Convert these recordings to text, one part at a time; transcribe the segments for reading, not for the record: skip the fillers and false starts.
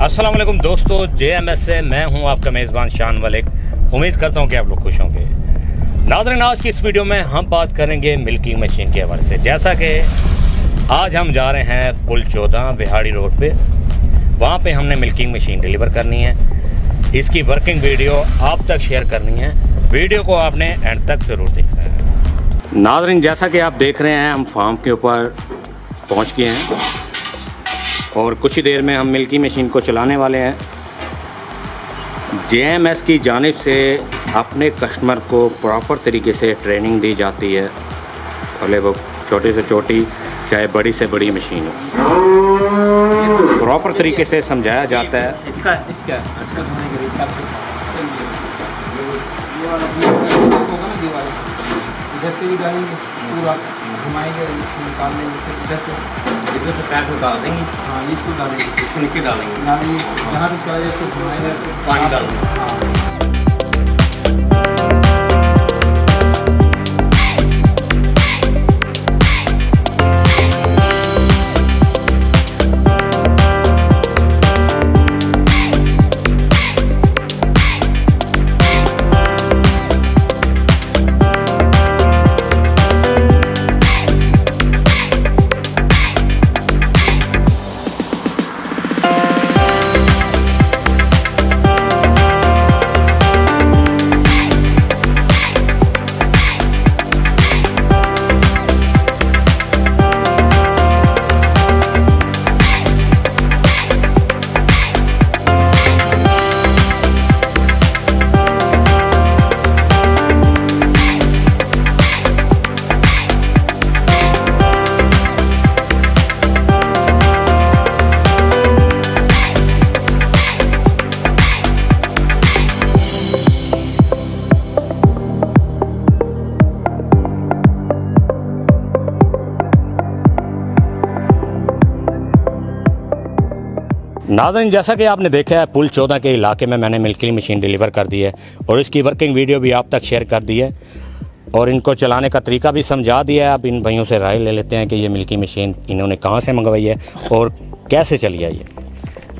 अस्सलाम वालेकुम दोस्तों, JMS से मैं हूं आपका मेज़बान शान मलिक। उम्मीद करता हूं कि आप लोग खुश होंगे। नाज़रीन, आज की इस वीडियो में हम बात करेंगे मिल्किंग मशीन के हवाले से। जैसा कि आज हम जा रहे हैं पुल 14 बिहाड़ी रोड पे, वहां पे हमने मिल्किंग मशीन डिलीवर करनी है। इसकी वर्किंग वीडियो आप तक शेयर करनी है। वीडियो को आपने एंड तक ज़रूर देखना है। नाज़रीन, जैसा कि आप देख रहे हैं, हम फार्म के ऊपर पहुँच गए हैं और कुछ ही देर में हम मिल्किंग मशीन को चलाने वाले हैं। JMS की जानिब से अपने कस्टमर को प्रॉपर तरीके से ट्रेनिंग दी जाती है, भले वो छोटी से छोटी चाहे बड़ी से बड़ी मशीन हो, प्रॉपर तरीके से समझाया जाता है। इधर से भी डालेंगे, पूरा घुमाएंगे, निकालने इधर से पैर को डाल देंगे। हाँ, इसको डालेंगे, इसको नीचे डालेंगे, जहाँ भी चाहिए इसको घुमाएंगे, पानी डालेंगे। हाँ। नाज़रीन, जैसा कि आपने देखा है, पुल 14 के इलाके में मैंने मिल्किंग मशीन डिलीवर कर दी है और इसकी वर्किंग वीडियो भी आप तक शेयर कर दी है और इनको चलाने का तरीका भी समझा दिया है। अब इन भाइयों से राय ले लेते हैं कि ये मिल्किंग मशीन इन्होंने कहाँ से मंगवाई है और कैसे चली है ये।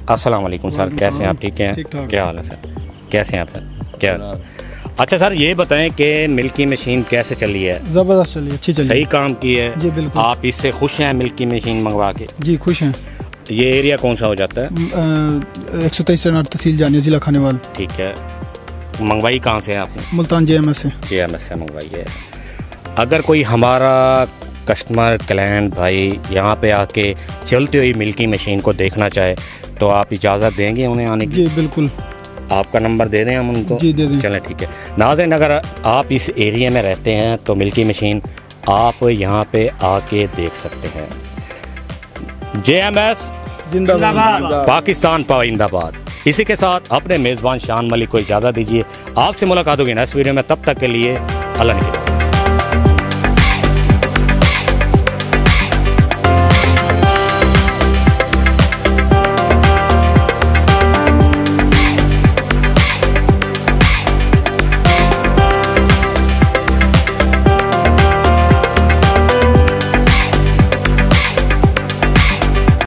अस्सलाम वालेकुम सर, कैसे हैं आप? ठीक हैं? क्या हाल है सर? कैसे हैं आप सर? क्या अच्छा सर, ये बताएं कि मिल्किंग मशीन कैसे चली है? ज़बरदस्त चली, अच्छी चली, सही काम की है जी। बिल्कुल। आप इससे खुश हैं मिल्किंग मशीन मंगवा के? जी खुश हैं। ये एरिया कौन सा हो जाता है? 123 तहसील जानिया, जिला खानेवाल। ठीक है। मंगवाई कहाँ से है आपने? मुल्तान JMS से। JMS से मंगवाई है। अगर कोई हमारा कस्टमर क्लाइंट भाई यहाँ पे आके चलती हुई मिल्किंग मशीन को देखना चाहे तो आप इजाज़त देंगे उन्हें आने की? जी बिल्कुल। आपका नंबर दे दें हम उनको? जी दे दें। चलें ठीक है। नाज़रीन, अगर आप इस एरिया में रहते हैं तो मिल्किंग मशीन आप यहाँ पे आके देख सकते हैं। JMS जिंदाबाद, पाकिस्तान पाइंदाबाद। इसी के साथ अपने मेज़बान शान मलिक को इजाज़त दीजिए। आपसे मुलाकात होगी नेक्स्ट वीडियो में। तब तक के लिए अल्लाह ने